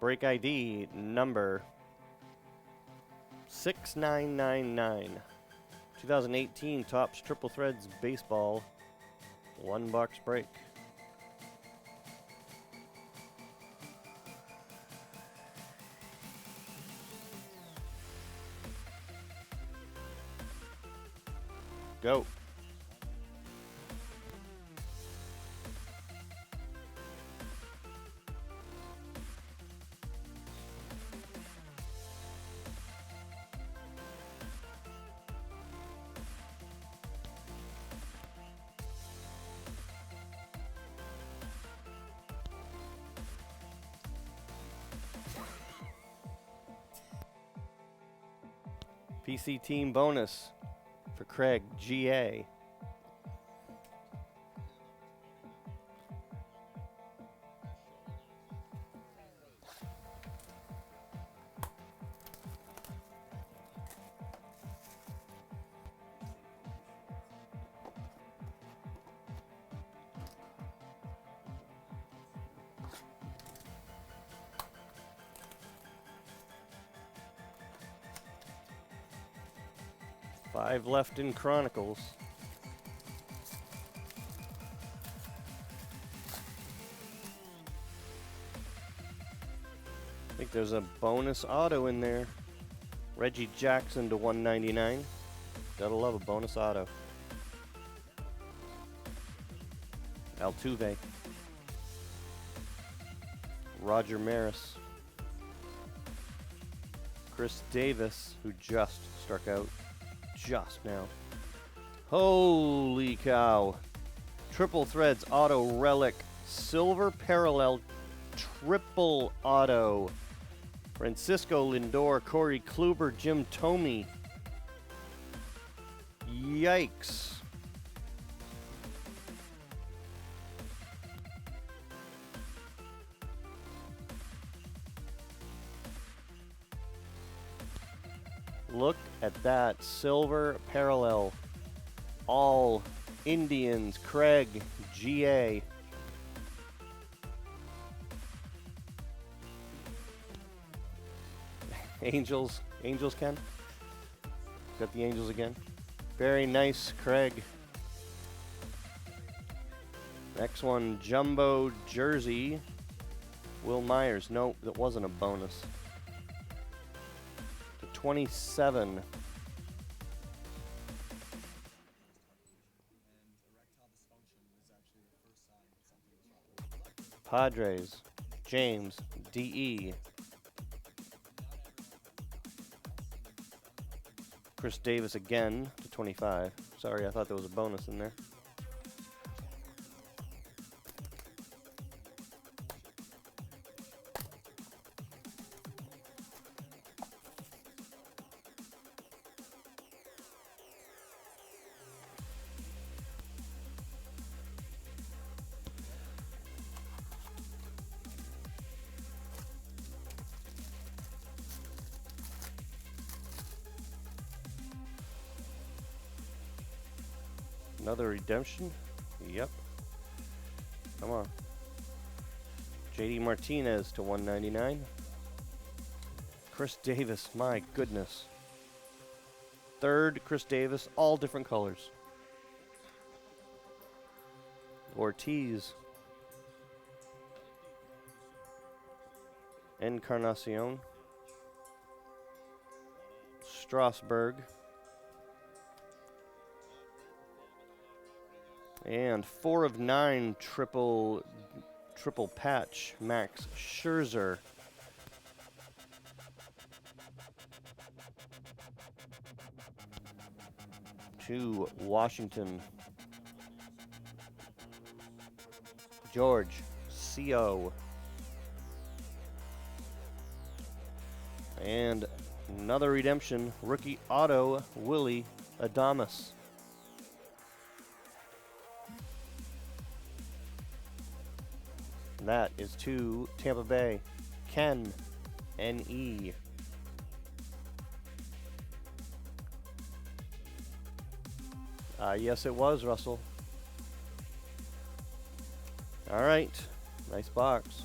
Break ID number 6999. 2018 Topps Triple Threads Baseball. One box break. Go. PC Team bonus for Craig GA. Five left in Chronicles. I think there's a bonus auto in there. Reggie Jackson to 199. Gotta love a bonus auto. Altuve. Roger Maris. Chris Davis, who just struck out just now. Holy cow. Triple Threads Auto Relic Silver Parallel Triple Auto. Francisco Lindor, Corey Kluber, Jim Thome. Yikes. Look at that silver parallel. All Indians, Craig, GA. Angels, Ken. Got the Angels again. Very nice, Craig. Next one, Jumbo Jersey. Will Myers. Nope, that wasn't a bonus. 27. Padres, James, DE. Chris Davis again to 25. Sorry, I thought there was a bonus in there. Another redemption? Yep. Come on. JD Martinez to 199. Chris Davis, my goodness. Third Chris Davis, all different colors. Ortiz. Encarnacion. Strasburg. And 4 of 9 triple patch, Max Scherzer. To Washington. George CO. And another redemption, rookie auto, Willie Adames. That is to Tampa Bay, Ken, N.E. Yes, it was, Russell. All right. Nice box.